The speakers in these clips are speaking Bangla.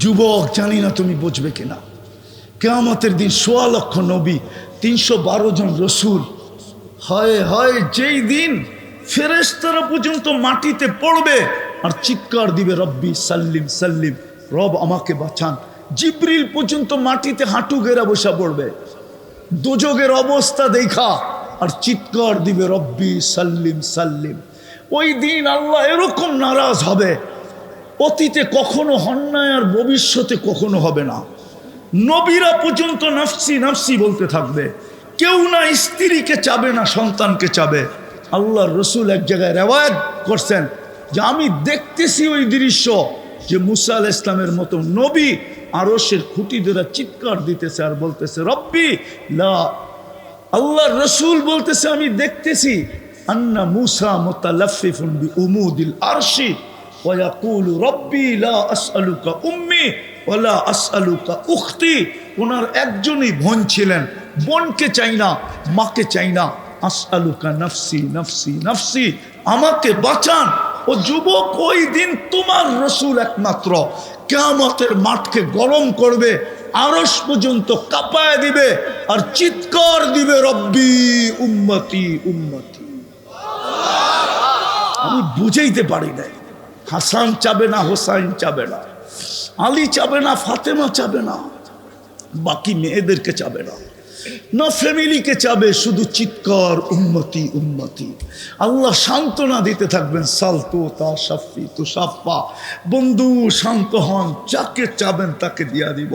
যুবক, জানি না তুমি বুঝবে কিনা, কিয়ামতের দিন ১৬ লক্ষ নবী, ৩১২ জন রসুল, হয় হয় যেই দিন ফেরেশতারা পর্যন্ত মাটিতে পড়বে আর চিৎকার দিবে রব্বি সাল্লিম সাল্লিম, রব আমাকে বাঁচান। জিবরিল পর্যন্ত মাটিতে হাঁটু গেরা বসা পড়বে দোজগের অবস্থা দেখা আর চিৎকার দিবে রব্বি সাল্লিম সাল্লিম। ওই দিন আল্লাহ এরকম নারাজ হবে, অতীতে কখনো হন নাই আর ভবিষ্যতে কখনো হবে না। নবীরা পর্যন্ত নাফসি নাফসি বলতে থাকবে, কেউ না স্ত্রীকে চাবে না সন্তানকে চাবে। আল্লাহর রসুল এক জায়গায় রেওয়ায়াত করছেন যে আমি দেখতেছি ওই দৃশ্য যে মুসা আলাইহিস সালামের মতো নবী আরশের খুঁটি ধরে চিৎকার দিতেছে আর বলতেছে রব্বি লা। আল্লাহর রসুল বলতেছে আমি দেখতেছি আন্না মুসা মুতালাফফিফুন বিউমুদিল আরশি ওয়া ইয়াকুলু রব্বি লা আসআলুকা উম্মি ওয়া লা আসআলুকা উখতি। ওনার একজনই বোন ছিলেন, বোনকে চাই না, মাকে চাই না। আসআলুকা নাফসি নাফসি নাফসি, আমাকে বাঁচান। ও যুবক, ওই দিন তোমার রসুল একমাত্র কিয়ামতের মাঠকে গরম করবে, আরশ পর্যন্ত কাঁপায় দিবে আর চিৎকার দিবে রব্বি উম্মতি উম্মতি। আমি বুঝাইতে পারি না। হাসান চাবে না, হোসাইন চাবে না, আলী চাবে না, ফাতেমা চাবে না, বাকি মেয়েদেরকে চাবে না, না ফ্যামিলিকে চাবে, শুধু চিৎকার উম্মতি উম্মতি। আল্লাহ সান্ত্বনা দিতে থাকবেন, সালতু তা সাফি তু সাফা, বন্ধু শান্ত হন, যাকে চাবেন তাকে দিয়া দিব,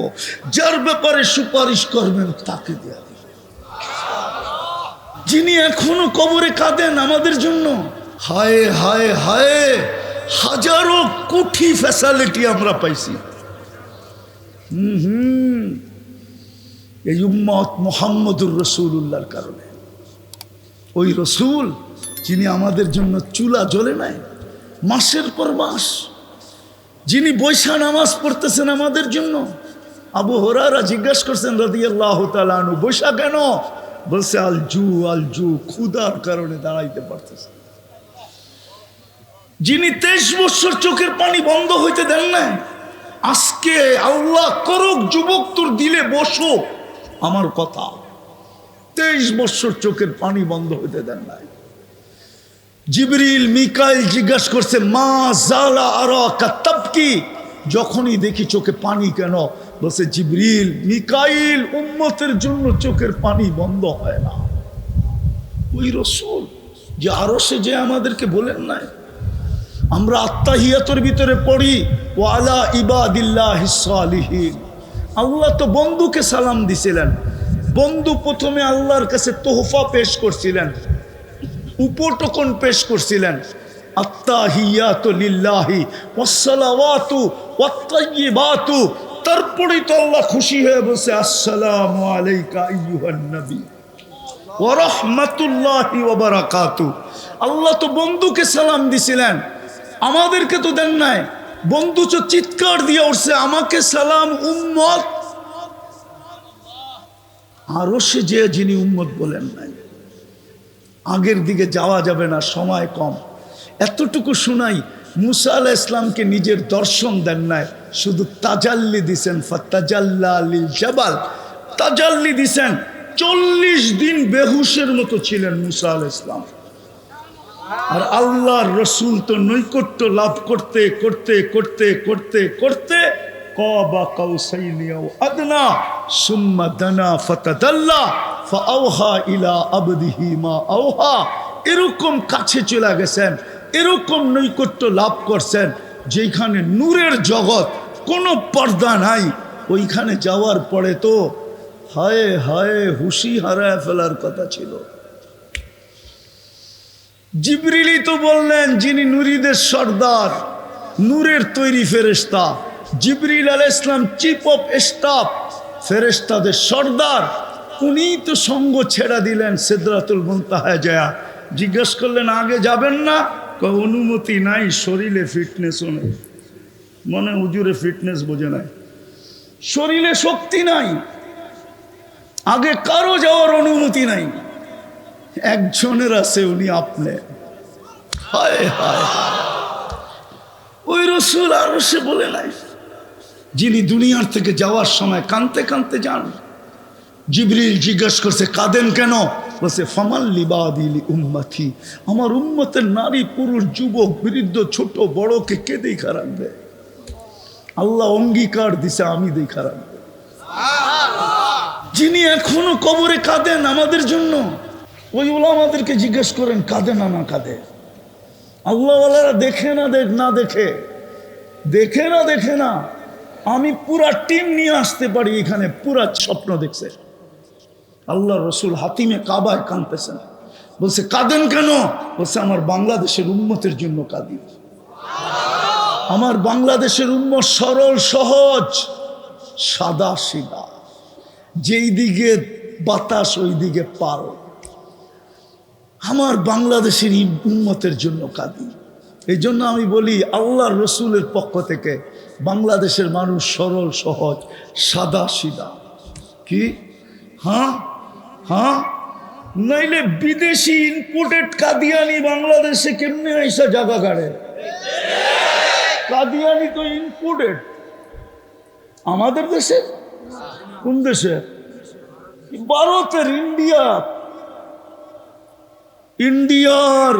যার ব্যাপারে সুপারিশ করবেন তাকে দিয়া দিব। যিনি এখনো কবরে কাঁদেন আমাদের জন্য, হায় হায় হায়, হাজারো কোটি ফ্যাসিলিটি আমরা পাইছি। এই উম্মত মুহাম্মদুর রাসূলুল্লাহর কারণে। ওই রসুল যিনি আমাদের জন্য চুলা জ্বলে নাই মাসের পর মাস, যিনি বৈশা নামাজ পড়তেছেন আমাদের জন্য। আবু হুরায়রা জিজ্ঞাসা করছেন রাদিয়াল্লাহু তাআলা আনহু, বৈশা কেন? বলছে আল জু, ক্ষুধার কারণে দাঁড়াইতে পারতেছে। যিনি 23 বছর চোখের পানি বন্ধ হইতে দেন না, আজকে আল্লাহ করুক যুবক তোর দিলে বসো আমার কথা, 23 বছর চোখের পানি বন্ধ হইতে দেন নাই। জিবরিল মিকাইল জিজ্ঞাসা করছে মা জালা আরাকা তাবকি, যখনই দেখি চোখে পানি কেন? বলছে জিবরিল মিকাইল উম্মতের জন্য চোখের পানি বন্ধ হয় না। ওই রাসূল যে আরশে যে আমাদেরকে বলেন নাই, আমরা আত্তাহিয়াতের ভিতরে পড়ি ওয়ালা ইবাদিল্লাহিস সালিহিন। আল্লাহ তো বন্ধুকে সালাম দিছিলেন। বন্ধু প্রথমে আল্লাহর কাছে তোহফা পেশ করছিলেন, উপটকন পেশ করছিলেন, আত্তাহিয়াতু লিল্লাহি ওয়াসসালাওয়াতু ওয়াত-তাইয়্যিবাতু। তারপরেই তো আল্লাহ খুশি হয়ে বলছে আসসালামু আলাইকা আইয়ুহান নবী ওয়া রাহমাতুল্লাহি ওয়া বারাকাতু। আল্লাহ তো বন্ধুকে সালাম দিছিলেন, আমাদেরকে তো দেন নাই। বন্ধু তো চিৎকার দিয়ে উঠছে আমাকে সালাম উম্মত। আরো সে যে যিনি উম্মত বলেন নাই। আগের দিকে যাওয়া যাবে না, সময় কম। এতটুকু শুনাই, মুসা আলাইহিস সালামকে নিজের দর্শন দেন নাই, শুধু তাজাল্লি দিছেন। ফাতাজাল্লা লিল জাবাল, তাজাল্লি দিছেন। 40 দিন বেহুশের মতো ছিলেন মুসা আলাইহিস সালাম। আর আল্লাহর রসুল তো নৈকট্য লাভ করতে করতে করতে করতে করতে কাবা কাউসাইনি আও আদনা সুম্মা দানা ফাতাদাল্লা ফাআওহা ইলা আবদিহি মা আওহা, এরকম কাছে চলে গেছেন, এরকম নৈকট্য লাভ করছেন যেখানে নূরের জগৎ, কোনো পর্দা নাই। ওইখানে যাওয়ার পরে তো হায় হায় হুশি হারায় ফেলার কথা ছিল। জিবরিলই তো বললেন যিনি নূরীদের সর্দার, নূরের তৈরি ফেরেশতা। জিবরিল আলাইহিস সালাম চিফ অফ স্টাফ, ফেরেশতাদের সর্দার। উনি তো সঙ্গ ছেড়া দিলেন সিদরাতুল মুনতাহায় যায়। জিজ্ঞেস করলেন আগে যাবেন না? অনুমতি নাই, শরীরে ফিটনেসও নেই। মনে হুজুরে ফিটনেস বোঝে নাই, শরীরে শক্তি নাই, আগে কারো যাওয়ার অনুমতি নাই। একজনের আছে, উনি আপনি। হায় হায়, ওই রসুল আরো সে বলে নাই যিনি দুনিয়ার থেকে যাওয়ার সময় কাঁদতে কাঁদতে যান। জিবরিল জিজ্ঞেস করছে কাঁদেন কেন? বলছে ফামাল লিবাদিল উম্মতি, আমার উম্মতের নারী পুরুষ যুবক বৃদ্ধ ছোট বড়কে কে দেখা রাখবে? আল্লাহ অঙ্গীকার দিছে আমি দেখা রাখবো। যিনি এখনো কবরে কাঁদেন আমাদের জন্য, ওই ওলামাদেরকে জিজ্ঞেস করেন কাঁদে না না কাঁদে? আল্লাহওয়ালারা দেখে না দেখে না। আমি পুরা টিম নিয়ে আসতে পারি এখানে, পুরা স্বপ্ন দেখছে। আল্লাহ রসুল হাতিমে কাবায় কাঁদতেছেন। বলছে কাঁদেন কেন? বলছে আমার বাংলাদেশের উম্মতের জন্য কাঁদি। আমার বাংলাদেশের উম্মত সরল সহজ সাদা সিধা, যেই দিকে বাতাস ওই দিকে পাল। আমার বাংলাদেশের উম্মতের জন্য কাঁদি। এই জন্য আমি বলি আল্লাহর রসুলের পক্ষ থেকে বাংলাদেশের মানুষ সরল সহজ সাদা সিধা। কি? হ্যাঁ, নাইলে বিদেশি ইম্পোর্টেড কাদিয়ানি বাংলাদেশে কেমনে আইসা জায়গা গাড়ে? কাদিয়ানি তো ইম্পোর্টেড। আমাদের দেশে? কোন দেশে? ভারতের, ইন্ডিয়ার।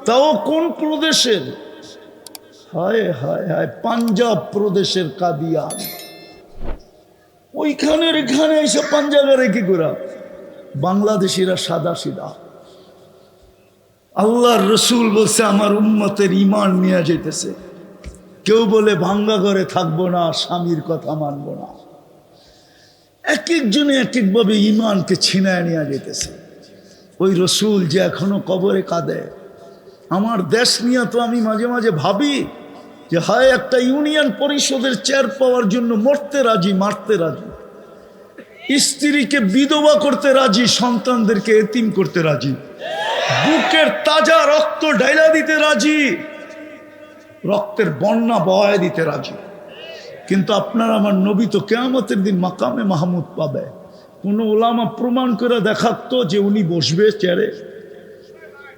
তাও কোন প্রদেশের? হায় হায় হায়, পাঞ্জাব প্রদেশের কাদিয়ান। ওইখানের এখানে এসে পাঞ্জাবের কি করা? বাংলাদেশিরা সাদা সিধা। আল্লাহর রসুল বলছে আমার উম্মতের ঈমান নিয়ে যেতেছে। কেউ বলে ভাঙ্গা ঘরে থাকবো না, স্বামীর কথা মানবো না। এক একজনে এক একভাবে ঈমানকে ছিনায় নিয়ে যেতেছে। ওই রসুল যে এখনো কবরে কাঁদে। আমার দেশ নিয়ে তো আমি মাঝে মাঝে ভাবি যে হয় একটা ইউনিয়ন পরিষদের চেয়ার পাওয়ার জন্য মরতে রাজি, মারতে রাজি, স্ত্রীকে বিধবা করতে রাজি, সন্তানদেরকে এতিম করতে রাজি, বুকের তাজা রক্ত ঢাইলা দিতে রাজি, রক্তের বন্যা বহায় দিতে রাজি। কিন্তু আপনার আমার নবী তো কিয়ামতের দিন মাকামে মাহমুদ পাবে। কোন ওলামা প্রমাণ করে দেখাতো যে উনি বসবে চেয়ারে?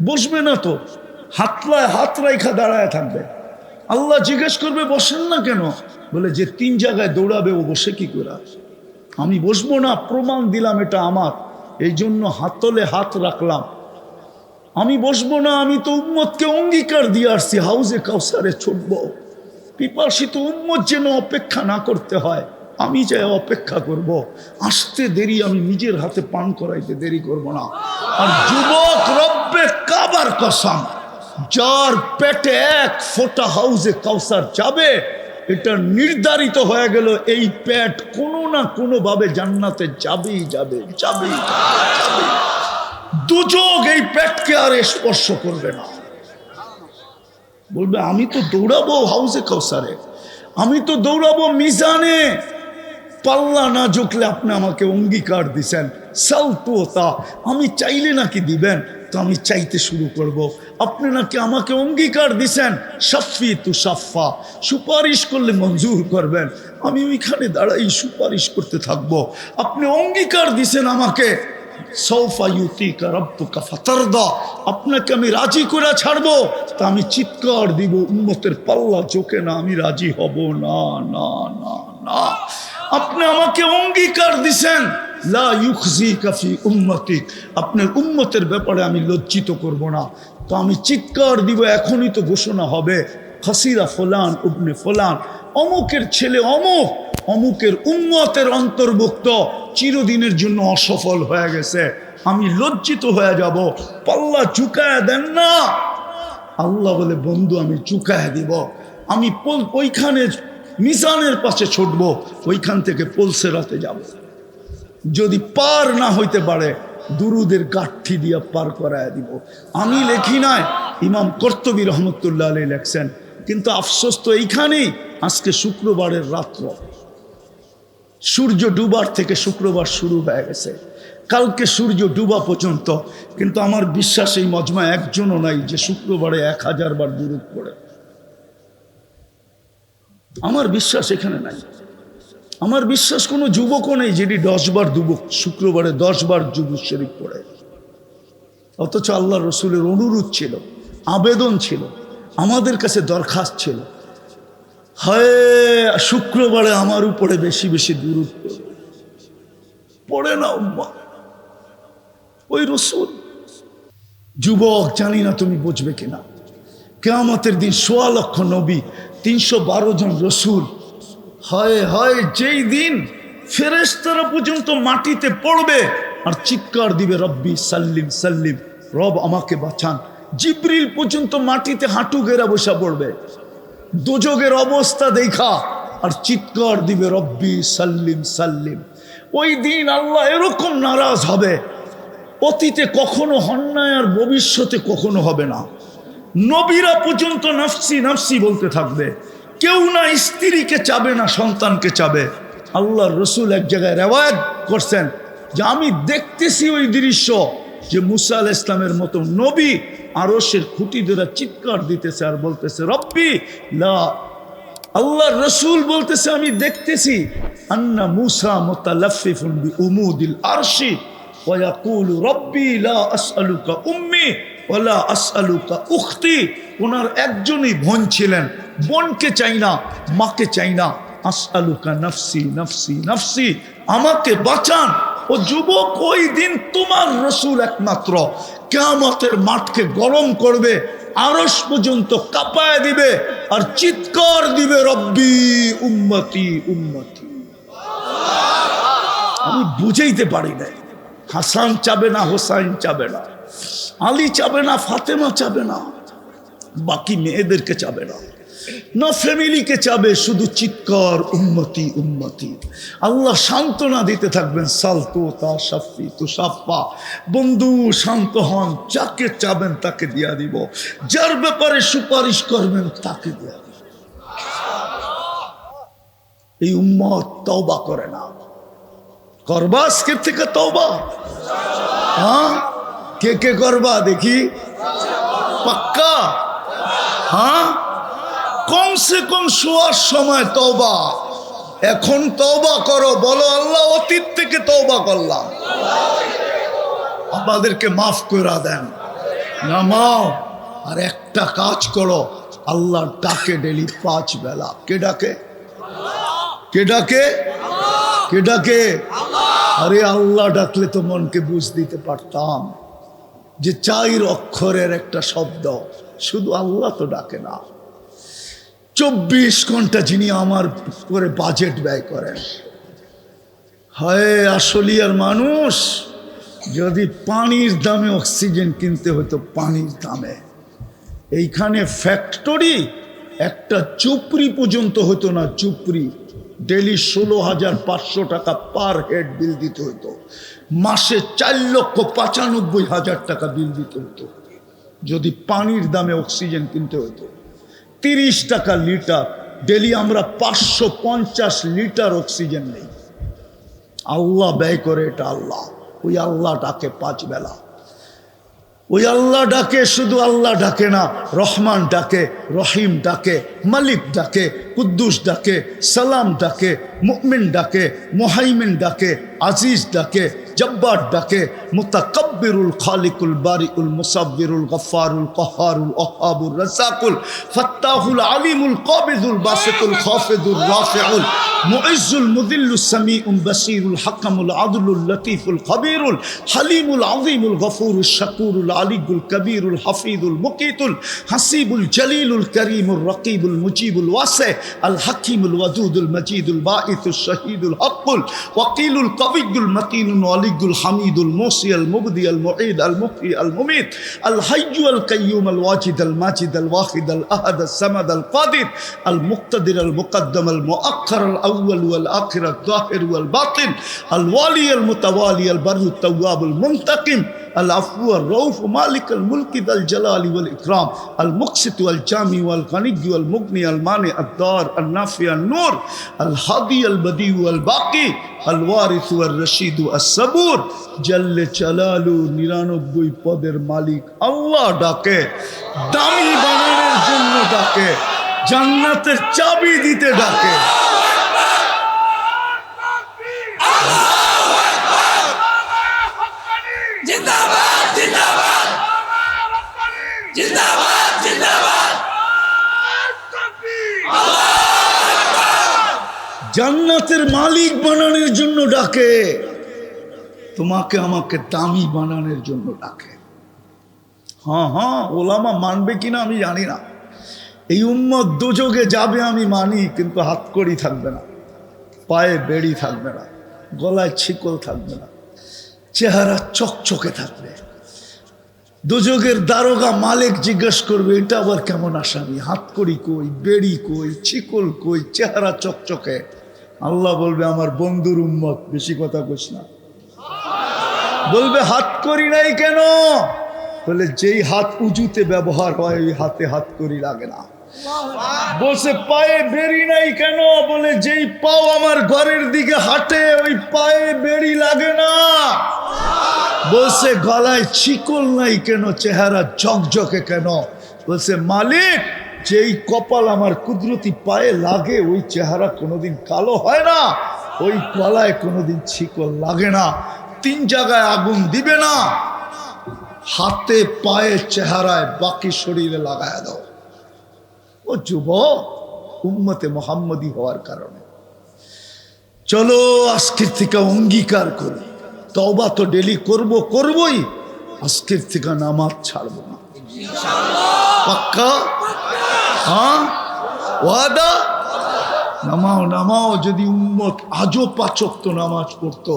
বসবে না তো, হাতলায় হাত রাইখা দাঁড়ায় থাকবে। আল্লাহ জিজ্ঞেস করবে বসেন না কেন? বলে যে 3 জায়গায় দৌড়াবে ও বসে কি করে? আমি বসবো না, প্রমাণ দিলাম এটা আমার, এই জন্য হাতলে হাত রাখলাম। আমি বসবো না, আমি তো উম্মতকে অঙ্গীকার দিয়ে আসছি হাউজে কাউসারে ছুটবো। পিপাসিত উম্মত যেন অপেক্ষা না করতে হয়, আমি চাই অপেক্ষা করব। আসতে দেরি, আমি নিজের হাতে পান করাইতে দেরি করব না। আর যুবক, রব্বে কাবার কসম, যার পেটে 1 ফোঁটা হাউজে কাউসার যাবে, এটা নির্ধারিত হয়ে গেল। এই পেট কোনো না কোনো ভাবে জান্নাতে যাবেই যাবে। দুযোগ এই পেটকে আর স্পর্শ করবে না। বলবে আমি তো দৌড়াবো হাউজে কাউসারে, আমি তো দৌড়াবো মিজানে। পাল্লা না ঝুঁকলে আপনি আমাকে অঙ্গীকার দিছেন সালতুতা, আমি চাইলে নাকি দিবেন, তো আমি চাইতে শুরু করব। আপনি নাকি আমাকে অঙ্গীকার দিছেন শাফি তু সাফা, সুপারিশ করলে মঞ্জুর করবেন। আমি ওইখানে দাঁড়াই সুপারিশ করতে থাকবো। আপনি অঙ্গীকার দিছেন আমাকে সৌফা ইউতিকা রাব্বুকা ফাতারদা, আপনাকে আমি রাজি করে ছাড়বো। তা আমি চিৎকার দিব উম্মতের পাল্লা ঝোঁকে না, আমি রাজি হব না না না না। আপনি আমাকে অঙ্গীকার দিছেন লা ইউখজিকা ফি উম্মতিক, আপনার উম্মতের ব্যাপারে আমি লজ্জিত করব না। তো আমি চিৎকার দিব, এখনই তো ঘোষণা হবে খাসিরা ফুলান ইবনে ফুলান, অমুকের ছেলে অমুক অমুকের উম্মতের অন্তর্ভুক্ত, চিরদিনের জন্য অসফল হয়ে গেছে। আমি লজ্জিত হয়ে যাব। পাল্লা চুকায় দেন না। আল্লাহ বলে বন্ধু আমি চুকায় দিব। আমি ওইখানে মিজানের পাশে ছুটব, ওইখান থেকে পলসেরাতে যাব। যদি পার না হইতে পারে দুরুদের গাঠি দিয়া পার করায় দিব। আমি লেখি নাই, ইমাম কর্তুবী রহমতুল্লাহ আলাইহি লেখছেন। কিন্তু আফসোস তো এইখানেই, আজকে শুক্রবারের রাত্র, সূর্য ডুবার থেকে শুক্রবার শুরু হয়ে গেছে, কালকে সূর্য ডুবা পর্যন্ত। কিন্তু আমার বিশ্বাস এই মজমা একজনও নাই যে শুক্রবারে 1000 বার দুরূদ পড়ে। আমার বিশ্বাস এখানে নাই। আমার বিশ্বাস কোনো যুবকও নেই যেটি 10 বার শুক্রবারে 10 বার দুরূদ শরীফ পড়ে। অথচ আল্লাহ রসুলের অনুরোধ ছিল, আবেদন ছিল, আমাদের কাছে দরখাস্ত ছিল, হায় শুক্রবারে আমার উপরে বেশি বেশি দুরূদ পড়ে না উম্মাহ, ওই রসুল। যুবক, জানি না তুমি বুঝবে কিনা, কিয়ামতের দিন ১৬ লক্ষ নবী, ৩১২ জন রসুল। হায় হায়, যেই দিন ফেরেশতারা পর্যন্ত মাটিতে পড়বে আর চিৎকার দিবে রব্বি সাল্লিম সাল্লিম, রব আমাকে বাঁচান। জিবরিল পর্যন্ত মাটিতে হাঁটু গেরা বসা পড়বে দোজগের অবস্থা দেখা আর চিৎকার দিবে রব্বি সাল্লিম সাল্লিম। ওই দিন আল্লাহ এরকম নারাজ হবে, অতীতে কখনো হন নাই আর ভবিষ্যতে কখনো হবে না। নবীরা পর্যন্ত নাফসি নাফসি বলতে থাকবে, কেউ না স্ত্রীকে চাবে না সন্তানকে চাবে। আল্লাহর রসুল এক জায়গায় রেওয়ায়াত করছেন যে আমি দেখতেছি ওই দৃশ্য, যে মুসা আলাইহিস সালামের মতো নবী আরশের খুঁটি ধরে চিৎকার দিতেছে আর বলতেছে রব্বি লা। আল্লাহর রসুল বলতেছে আমি দেখতেছি আন্না মুসা মুতালাফফিফুন বিউমুদিল আরশি ওয়া ইয়াকুলু রব্বি লা আসআলুকা উম্মি ওয়া লা আসআলুকা উখতি। ওনার একজনই বোন ছিলেন, বোনকে চাই না, মাকে চাই না। আসআলুকা নাফসি নাফসি নাফসি, আমাকে বাঁচান। ও যুবক, ওই দিন তোমার রসুল একমাত্র কিয়ামতের মাঠকে গরম করবে, আরশ পর্যন্ত কাঁপায় দিবে আর চিৎকার দিবে রব্বি উম্মতি উম্মতি। আমি বুঝাইতে পারি না। হাসান চাবে না, হোসাইন চাবে না, আলী চাবে না, ফাতেমা চাবে না, বাকি মেয়েদেরকে চাবে না, না ফ্যামিলিকে চাবে, শুধু চিৎকার উম্মতি উম্মতি। আল্লাহ সান্ত্বনা দিতে থাকবেন, সালতু তা শাফি তু শাফা, বন্ধু শান্ত হন, যাকে চাবেন তাকে দিয়া দিব, যার ব্যাপারে সুপারিশ করবেন তাকে দিয়া দিব। এই উম্মত তওবা করে না, করবা আজকের থেকে তওবা? হ্যাঁ, কে কে করবা দেখি? পাক্কা? হ্যাঁ, কমসে কম শোয়ার সময় তওবা। এখন তওবা করো, বলো আল্লাহ অতীত থেকে তওবা করলাম, আমাদেরকে মাফ করে দেন। নামাও আর একটা কাজ করো, আল্লাহর ডাকে ডেলি 5 বেলা। কে ডাকে? কে ডাকে? কে ডাকে? আরে আল্লাহ ডাকলে তো মনকে বুঝ দিতে পারতাম যে 4 অক্ষরের একটা শব্দ, শুধু আল্লাহ তো ডাকে না। 24 ঘন্টা যিনি আমার করে বাজেট ব্যয় করেন। হয় আসলিয়ার মানুষ, যদি পানির দামে অক্সিজেন কিনতে হতো, পানির দামে, এইখানে ফ্যাক্টরি একটা চুপড়ি পর্যন্ত হতো না। চুপড়ি ডেলি 16,500 টাকা পার হেড বিল দিতে হতো, মাসে 4,95,000 টাকা বিল দিতে হতো যদি পানির দামে অক্সিজেন কিনতে হতো। 30 টাকা লিটার, ডেলি আমরা 550 লিটার অক্সিজেন নেই। আল্লাহ ব্যয় করে এটা আল্লাহ। ওই আল্লাহ ডাকে 5 বেলা। ওই আল্লাহ ডাকে, শুধু আল্লাহ ডাকে না, রহমান ডাকে, রহিম ডাকে, মালিক ডাকে, কুদ্দুস ডাকে, সালাম ডাকে, মুমিন ডাকে, মুহাইমিন ডাকে, আজিজ ডাকে, জব্বার ডাকে, মুতাকাব্বিরুল খালিকুল বারিউল মুসাব্বিরুল গফফারুল কহ্হারুল ওয়াহ্হাবুর রাজ্জাকুল ফাত্তাহুল আলিমুল কাবিদুল বাসিতুল খাফিদুর রাফিউল মুইজ্জুল মুযিল্লুস সামিউল বাসীরুল হাকামুল আদলুল লতীফুল খবীরুল হালিমুল আযীমুল গফুরুশ শাকুরুল আলিয়ুল কবীরুল হাফিজুল মুকিতুল হাসিবুল জলিলুল করিমুর রকিবুল মুজিবুল ওয়াসি আল হাকিমুল ওয়াদুদুল মজিদুল বাঈসুশ শহীদুল হকুল ওয়াকিলুল কবিয়ুল মতিনুল ওয়ালিয়ুল হামিদুল মুসি আল মুবদি আল মুঈদ আল মুহয়ি আল মুমীত আল হাইয়্যু আল কাইয়্যুম আল ওয়াজিদ আল মাজিদ আল ওয়াহিদ আল আহাদ আল সামাদ আল কাদির আল মুক্তাদির আল মুকদ্দম আল মুআক্খার আল আউয়াল ওয়াল আখির আল যাহির ওয়াল বাতিন আল ওয়ালি আল মুতাওয়ালি আল বাররু তাওয়াব আল মুনতাকিম আল আফু আর রউফ মালিক আল মুলকি আল জালালি ওয়াল ইকরাম আল মুকসিত ওয়াল জামি ওয়াল গনি ওয়াল মুগনি আল মানি আদ দার আল নাফি আল নূর আল হাদি আল বদি ওয়াল বাকি আল ওয়ারিস ওয়াল রশিদ আস সাবুর জাল্লে জালালু 99 পদের মালিক আল্লাহ ডাকে। দামি বানানোর জন্য ডাকে, জান্নাতের চাবি দিতে ডাকে। জিন্দাবাদ জিন্দাবাদ জিন্দাবাদ জিন্দাবাদ জান্নাতের মালিক বানানোর জন্য ডাকে, তোমাকে আমাকে দামি বানানোর জন্য ডাকে। হ্যাঁ হ্যাঁ, ওলামা মানবে কিনা আমি জানি না। এই উম্মত দোজগে যাবে আমি মানি, কিন্তু হাতকড়ি থাকবে না, পায়ে বেড়ি থাকবে না, গলায় ছিকল থাকবে না, চেহারা চকচকে থাকবে। দোজগের দারোগা মালিক জিজ্ঞেস করবে এটা আবার কেমন আসামি, হাতকড়ি কই, বেড়ি কই, ছিকল কই, চেহারা চকচকে। আল্লাহ বলবে আমার বন্ধুর উম্মত, বেশি কথা কইস না। বলবে হাতকড়ি নাই কেন? বলে যেই হাত উঁচুতে ব্যবহার হয় ওই হাতে হাতকড়ি লাগে না। বলছে পায়ে বেড়ি নাই কেন? বলে যেই পাও আমার ঘরের দিকে হাঁটে ওই পায়ে বেড়ি লাগে না। বলছে গলায় ছিকল নাই কেন? চেহারা ঝকঝকে কেন? বলছে মালিক যেই কপাল আমার কুদরতি পায়ে লাগে ওই চেহারা কোনোদিন কালো হয় না, ওই গলায় কোনোদিন ছিকল লাগে না। 3 জায়গায় আগুন দিবে না, হাতে পায়ে চেহারায়, বাকি শরীরে লাগায় দাও। ও যুবক, উম্মতে মোহাম্মদী হওয়ার কারণে চলো আজকের থেকে অঙ্গীকার করি, তওবা তো ডেলি করবই, আজকের থেকে নামাজ ছাড়বো না। পাক্কা? হ্যাঁ, ওয়াদা? নামাও। যদি উম্মত আজও 5 ওয়াক্ত নামাজ পড়তো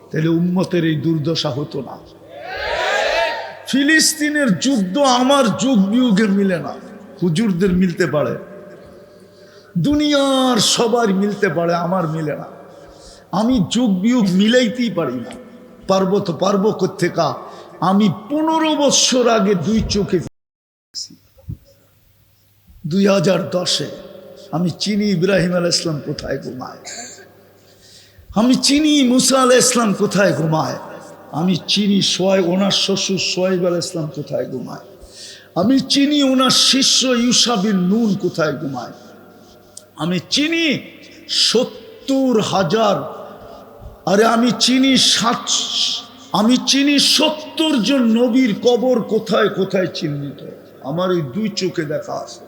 তাহলে উম্মতের এই দুর্দশা হতো না। ফিলিস্তিনের যুদ্ধ আমার যুগ বিয়োগে মিলে না, হুজুরদের মিলতে পারে, দুনিয়ার সবার মিলতে পারে, আমার মিলে না। আমি যুগ বিয়োগ মিলাইতেই পারি না। পারবো কোত্থেকা? আমি 15 বছর আগে 2 চোখে 2010-এ আমি চিনি ইব্রাহিম আলাইহিস সালাম কোথায় ঘুমায়, আমি চিনি মুসা আলাইহিস সালাম কোথায় ঘুমায়, আমি চিনি ওনার শ্বশুর সোহাইব আলাইহিস সালাম কোথায় ঘুমায়, আমি চিনি ওনার শিষ্য ইউসা বিন নুন কোথায় ঘুমায়, আমি চিনি 70,000, আরে আমি চিনি 70 জন নবীর কবর কোথায় কোথায় চিহ্নিত, আমার এই 2 চোখে দেখা আছে।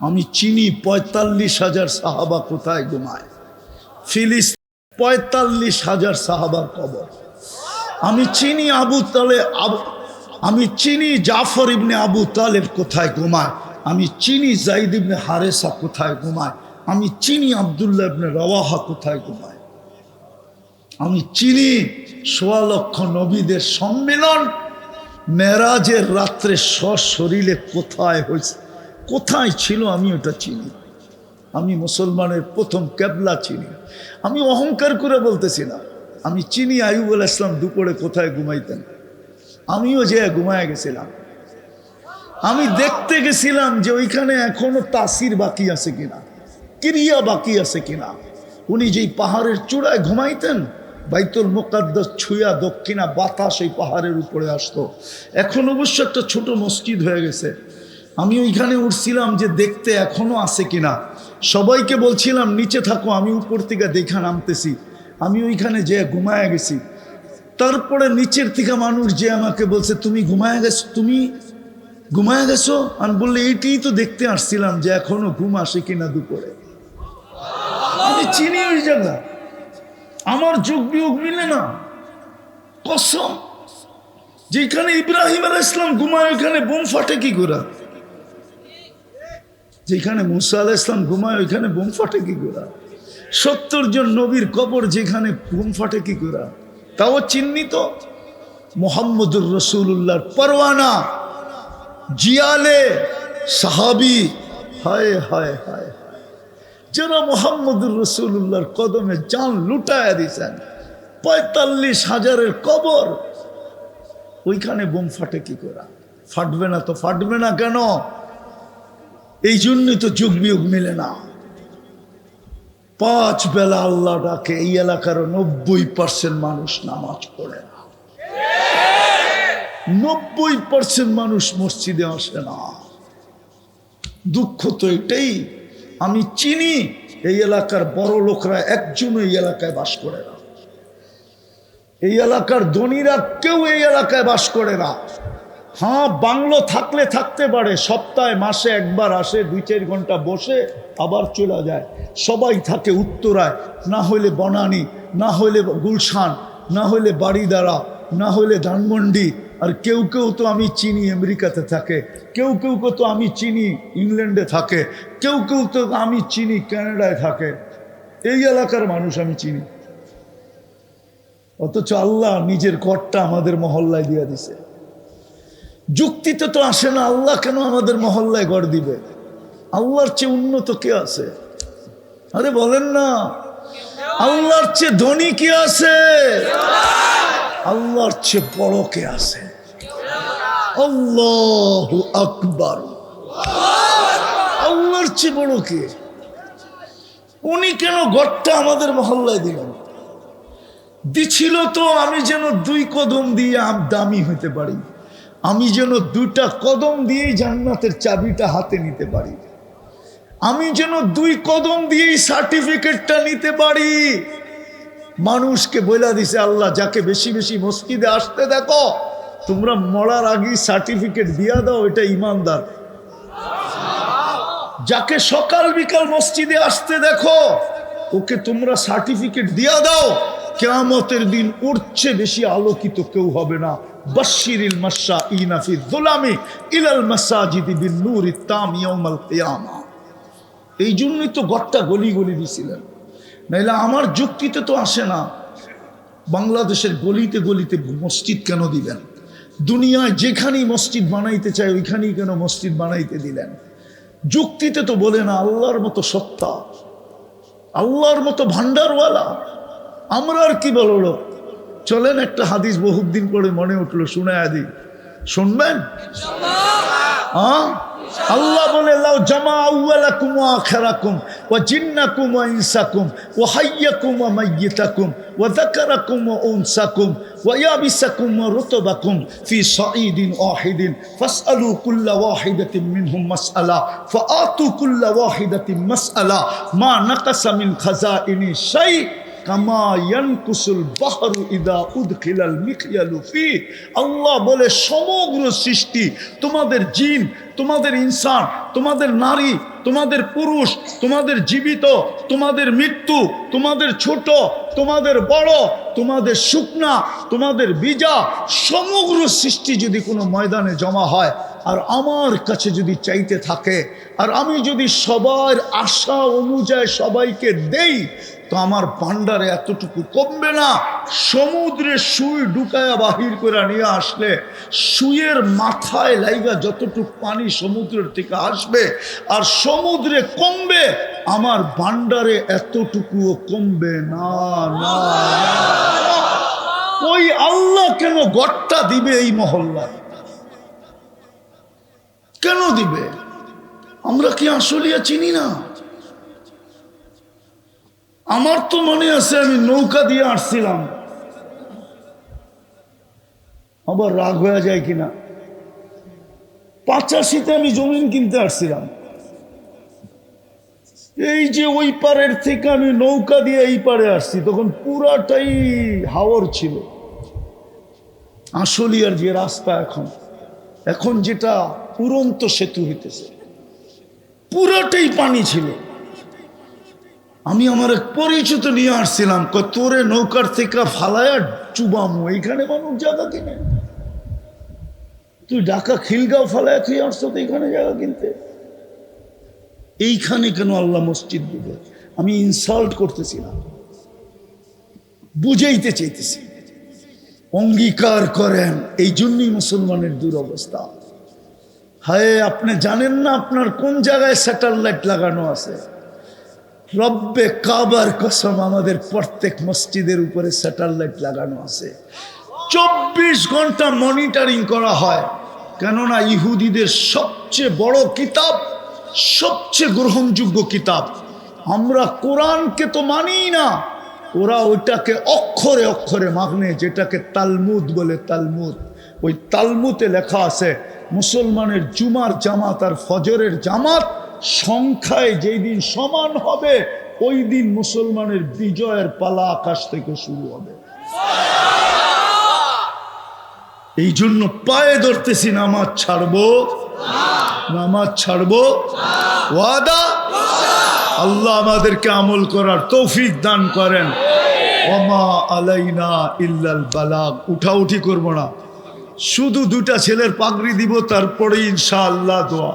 আমি চিনি 45,000 সাহাবা কোথায় ঘুমায়, ফিলিস্তিন 45,000 সাহাবার কবর। আমি চিনি আমি চিনি জাফর ইবনে আবু তালেব কোথায় ঘুমায়, আমি চিনি যায়েদ ইবনে হারেসা কোথায় ঘুমায়, আমি চিনি আব্দুল্লাহ ইবনে রাওয়াহা কোথায় ঘুমায়, আমি চিনি 1.25 লক্ষ নবীদের সম্মেলন মেরাজের রাত্রে সশরীরে কোথায় হয়েছে, কোথায় ছিল, আমি ওটা চিনি। আমি মুসলমানের প্রথম কেবলা চিনি। আমি অহংকার করে বলতেছি না, আমি চিনি আইয়ুব আলাইহিস সালাম দুপুরে কোথায় ঘুমাইতেন, আমিও যে ঘুমায় গেছিলাম। আমি দেখতে গেছিলাম যে ওইখানে এখনো তাসির বাকি আছে কিনা, ক্রিয়া বাকি আছে কিনা। উনি যেই পাহাড়ের চূড়ায় ঘুমাইতেন, বাইতুল মুকাদ্দাস ছুঁয়া দক্ষিণা বাতাস ওই পাহাড়ের উপরে আসতো। এখন অবশ্য একটা ছোট মসজিদ হয়ে গেছে। আমি ওইখানে উঠছিলাম যে দেখতে এখনো আছে কিনা। সবাইকে বলছিলাম নিচে থাকো, আমি উপর থেকে দেখা নামতেছি। আমি ওইখানে যে ঘুমায় গেছি। তারপরে নিচের থেকে মানুষ যে আমাকে বলছে তুমি ঘুমায় গেছো। আমি বললে এইটাই তো দেখতে আসছিলাম যে এখনো ঘুম আসে কিনা দুপুরে। আমি চিনি ওই জায়গা, আমার যোগ বিয়োগ মিলে না। কসম, যেখানে ইব্রাহিম আলাইহিস সালাম ঘুমায় ওইখানে বোম ফাটে কি করে? যেখানে মুসা আলাইহিস সালাম ঘুমায় ওইখানে বোম ফাটে কি করে? 70 জন নবীর কবর যেখানে বোম ফাটে কি করে? তাও চিহ্নিত মুহাম্মদুর রাসূলুল্লাহর পরওয়ানা, জিয়ালে সাহাবী। হায় হায় হায়, যারা মুহাম্মদুর রাসূলুল্লাহর কদমে জান লুটায়া দিয়েছেন, 45,000-এর কবর, ওইখানে বোম ফাটে কি করে? ফাটবে না তো ফাটবে না কেন? এই জন্যই তো যুগ বিয়োগ মিলে না। 5 বেলা আল্লাহ ডাকে, এই এলাকার 90% মানুষ নামাজ পড়ে না, 90% মানুষ মসজিদে আসে না। দুঃখ তো এটাই। আমি চিনি এই এলাকার বড় লোকরা একজনও এই এলাকায় বাস করে না, এই এলাকার ধনীরা কেউ এই এলাকায় বাস করে না। হ্যাঁ, বাংলো থাকলে থাকতে পারে, সপ্তাহে মাসে একবার আসে, 2-4 ঘন্টা বসে আবার চলে যায়। সবাই থাকে উত্তরায়, না হইলে বনানী, না হইলে গুলশান, না হইলে বাড়িদারা, না হইলে ধানমন্ডি। আর কেউ কেউ তো আমি চিনি আমেরিকাতে থাকে, কেউ কেউ তো আমি চিনি ইংল্যান্ডে থাকে, কেউ কেউ তো আমি চিনি কানাডায় থাকে। এই এলাকার মানুষ আমি চিনি, অথচ আল্লাহ নিজের ঘরটা আমাদের মহল্লায় দিয়ে দিছে। যুক্তিতে তো আসে না, আল্লাহ কেন আমাদের মহল্লায় ঘর দিবে? আল্লাহর চেয়ে উন্নত কে আছে? আরে বলেন না, আল্লাহর চেয়ে ধনী কে আছে? আল্লাহর চেয়ে বড় কে আছে? আল্লাহু আকবার। আল্লাহর চেয়ে বড় কে? উনি কেন ঘরটা আমাদের মহল্লায় দিলেন? দিছিল তো আমি যেন 2 কদম দিয়ে দামি হইতে পারি, আমি যেন 2টা কদম দিয়ে জান্নাতের চাবিটা হাতে নিতে পারি, আমি যেন 2 কদম দিয়েই সার্টিফিকেটটা নিতে পারি। মানুষকে বলে দিছে আল্লাহ, যাকে বেশি বেশি মসজিদে আসতে দেখো, তোমরা মরার আগেই সার্টিফিকেট দিয়া দাও, এটা ইমানদার। যাকে সকাল বিকাল মসজিদে আসতে দেখো, ওকে তোমরা সার্টিফিকেট দিয়া দাও, কিয়ামতের দিন উঠছে বেশি আলোকিত কেউ হবে না। বাশশিরিল মাশাঈনা ফি যুলামি ইলাল মাসাজিদি বিন নূরি তাম ইয়াউমাল কিয়ামা। এই জন্যই তো ঘরটা গলি গলি দিছিলেন, নাইলে আমার যুক্তিতে তো আসে না। বাংলাদেশের গলিতে গলিতে মসজিদ কেন দিলেন? দুনিয়ায় যেখানেই মসজিদ বানাইতে চায় ওইখানেই কেন মসজিদ বানাইতে দিলেন? যুক্তিতে তো বলে না আল্লাহর মতো সত্তা, আল্লাহর মতো ভান্ডারওয়ালা। আমরা আর কি বললো? চলেন একটা হাদিস বহুত দিন পরে মনে উঠলো, শুনে আদি শুনবেন? হ্যাঁ, আল্লাহ বলে লাউ জামা আউয়ালাকুম ওয়া আখিরাকুম ওয়া জিন্নাকুম ওয়া ইনসাকুম ওয়া হাইয়াকুম ওয়া মাইয়িতাকুম ওয়া যাকারাকুম ওয়া উনসাকুম ওয়া ইয়াবিসাকুম ওয়া রুতবাকুম ফি সাঈদিন ওয়াহিদিন ফাসআলু কুল্লা ওয়াহিদাতিন মিনহুম মাসআলা ফাআতু কুল্লা ওয়াহিদাতিন মাসআলা মা নাকাসা মিন খাযাইনি শাই কামা ইয়ানকুসুল বাহরু ইদা উদখিলাল মিখয়ালু ফি। আল্লাহ বলে সমগ্র সৃষ্টি, তোমাদের জিন, তোমাদের ইনসান, তোমাদের নারী, তোমাদের পুরুষ, তোমাদের জীবিত, তোমাদের মৃত্যু, তোমাদের ছোট, তোমাদের বড়, তোমাদের শুকনা, তোমাদের বীজা, সমগ্র সৃষ্টি যদি কোনো ময়দানে জমা হয় আর আমার কাছে যদি চাইতে থাকে, আর আমি যদি সবার আশা অনুযায়ী সবাইকে দেই, তো আমার ভান্ডারে এতটুকু কমবে না। সমুদ্রে সুই ঢুকায়া বাহির করে নিয়ে আসলে সুইয়ের মাথায় লাইগা যতটুকু পানি সমুদ্রের থেকে আসবে আর সমুদ্রে কমবে, আমার ভান্ডারে এতটুকুও কমবে না। না, ওই আল্লাহ কেন ঘরটা দিবে এই মহল্লায়? কেন দিবে? আমরা কি আসলিয়া চিনি না? আমার তো মনে আছে আমি নৌকা দিয়ে আসছিলাম, আবার রাগ হয়ে যায় কিনা, 85-তে আমি জমিন কিনতে আসছিলাম। এই যে ওই পারের থেকে আমি নৌকা দিয়ে এই পারে আসছি, তখন পুরাটাই হাওর ছিল। আসলিয়ার যে রাস্তা এখন যেটা উড়ন্ত সেতু হইতেছে, পুরাটাই পানি ছিল। আমি আমার এক পরিচিত নিয়ে আসছিলাম, তোরে নৌকার থেকে ফালায়া চুবামু, এইখানে মানুষ জায়গা কিনে। তুই ঢাকা খিলগাঁও ফালায়া তুই আসছো তো এইখানে জায়গা কিনতে, এইখানে কেন আল্লাহ মসজিদ দিবে? আমি ইনসাল্ট করতেছি না, বুঝাইতে চাইতেছি। অঙ্গীকার করেন, এই জন্যই মুসলমানের দুরবস্থা। হায়, আপনি জানেন না আপনার কোন জায়গায় স্যাটেলাইট লাগানো আছে? রব্বে কাবার কসম, আমাদের প্রত্যেক মসজিদের উপরে স্যাটেলাইট লাগানো আছে। 24 ঘন্টা মনিটরিং করা হয়। কেননা ইহুদিদের সবচেয়ে বড় কিতাব, সবচেয়ে গ্রহণযোগ্য কিতাব, আমরা কোরআনকে তো মানি না, ওরা ওইটাকে অক্ষরে অক্ষরে মানে, যেটাকে তালমুদ বলে। তালমুদ, ওই তালমুদে লেখা আছে মুসলমানের জুমার জামাত আর ফজরের জামাত সংখ্যায় যেই দিন সমান হবে, ওই দিন মুসলমানের বিজয়ের পালা আকাশ থেকে শুরু হবে। এই জন্য পায়ে ধরতেছি, নামাজ ছাড়বো, নামাজ ছাড়বো, ওয়াদা। আল্লাহ আমাদেরকে আমল করার তৌফিক দান করেন। ওমা আলাইনা ইল্লাল বালাগ। উঠাউঠি করবো না, শুধু দুটা ছেলের পাগড়ি দিব, তারপরে ইনশাআল্লাহ দোয়া।